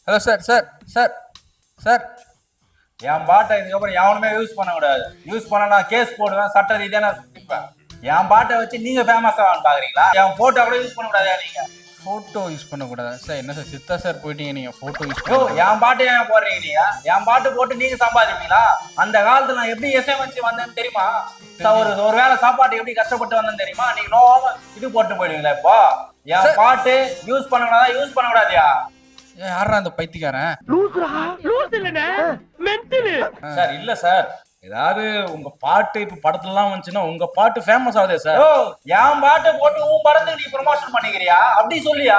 Hello sir sir sir sir என் பாட்டை இதுக்கப்புறம் எவனுமே யூஸ் பண்ணக்கூடாது. யூஸ் பண்ண நான் கேஸ் போடுவேன், சட்ட ரீதியா நான் சிப்பேன். என் பாட்டை வச்சு நீங்க ஃபேமஸ் ஆகணும் பாக்குறீங்களா? என் போட்டோ கூட யூஸ் பண்ணக்கூடாதா நீங்க? ஃபோட்டோ யூஸ் பண்ணக்கூடாதா சார்? என்ன சார் சித்தா சார் போயிட்டீங்க, நீங்கள் ஃபோட்டோ யூஸ் யோ, என் பாட்டு ஏன் போடுறீங்க நீங்க? என் பாட்டு போட்டு நீங்க சம்பாதிப்பீங்களா? அந்த காலத்துல நான் எப்படி இசையமைச்சு வந்தேன்னு தெரியுமா? ஒரு வேளை சாப்பாட்டு எப்படி கஷ்டப்பட்டு வந்தேன்னு தெரியுமா? நீங்க நோவாம இது போட்டு போயிடுவீங்களா? இப்போ என் பாட்டு யூஸ் பண்ணக்கூடாதா யூஸ் பண்ணக்கூடாதியா? யாரா அந்த பைத்தியக்காரன்? சார் இல்ல சார், ஏதாவது உங்க பாட்டு இப்ப படத்துல எல்லாம் வந்துச்சுன்னா உங்க பாட்டு ஃபேமஸ் ஆகுதே சார். யோ, என் பாட்டு போட்டு உன் படத்துக்கு நீ ப்ரொமோஷன் பண்ணிக்கிறியா? அப்படி சொல்லியா?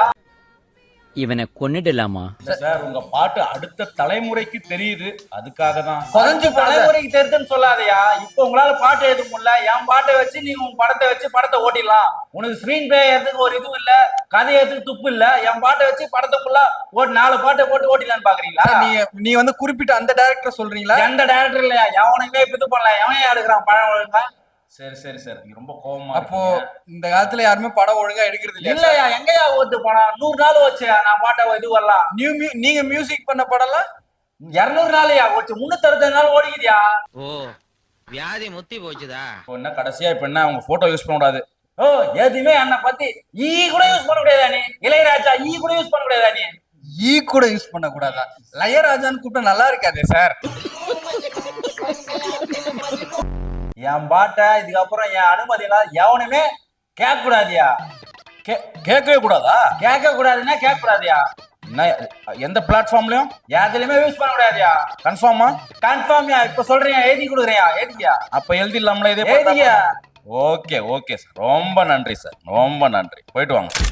இவனை கொன்னுடலாமா? சார் உங்க பாட்டு அடுத்த தலைமுறைக்கு தெரியுது, அதுக்காக தான். பதினஞ்சு தலைமுறைக்கு தெரிதுன்னு சொல்லாதயா. இப்ப உங்களால பாட்டு எழுத முடியல, என் பாட்டை வச்சு நீ உன் படத்தை வச்சு படத்தை ஓட்டிடலாம். உனக்கு ஸ்கிரீன் பிளே எடுத்துக்கு ஒரு இதுவும் இல்ல, கதை எடுத்துக்கு துப்பு இல்ல. என் பாட்டை வச்சு படத்தை ஃபுல்லா ஓட்டு 4 பாட்டை போட்டு ஓட்டிடலான்னு பாக்குறீங்களா? நீ வந்து குறிப்பிட்ட அந்த டைரக்டர் சொல்றீங்களா? எந்த டைரக்டர் இல்லையா? எவனுமே இப்ப இது பண்ணல. எவன் எடுக்கிறான் படம் ஒழுங்கா? சரி சரி சார், நீங்க ரொம்ப கோவமா அப்போ இந்த காலத்துல யாருமே படம் ஒழுங்கா எடுக்கிறது இல்லையா? இல்லையா? எங்கயா ஓட்டு போனா 100 நாள் வச்சு நான் பாட்டை இது வரலாம். நீங்க மியூசிக் பண்ண படம்லாம் 200 நாளையா ஓச்சு? 365 நாள் ஓடிக்குதியா? ஓ, வியாதி முத்தி போச்சுதா? என்ன கடைசியா இப்ப என்ன உங்க போட்டோ யூஸ் பண்ண கூடாது? ஓ, எதுவுமே என்னை பத்தி கூட யூஸ் பண்ண முடியாதா நீ? இளையராஜா கூட யூஸ் பண்ண முடியாதா நீ? கூட யூஸ் பண்ண கூடாதா? லயராஜான்னு கூப்பிட்டா நல்லா இருக்காதே சார்? என் பாட்டை இதுக்கப்புறம் என் அனுமதி இல்லாத எவனுமே கேட்க கூடாதியா? கேட்கவே கூடாதா? கேட்க கூடாதுன்னா கேட்க கூடாதியா? என்ன எந்த பிளாட்ஃபார்ம்லயும் எதுலயுமே யூஸ் பண்ண கூடாதியா? கன்ஃபார்மா? கன்ஃபார்ம்யா. இப்ப சொல்றீங்க, எழுதி கொடுக்குறியா? எழுதியா? அப்ப எழுதிடலாம்ல இதே? எழுதியா? ஓகே ஓகே சார், ரொம்ப நன்றி சார், ரொம்ப நன்றி. போயிட்டு வாங்க.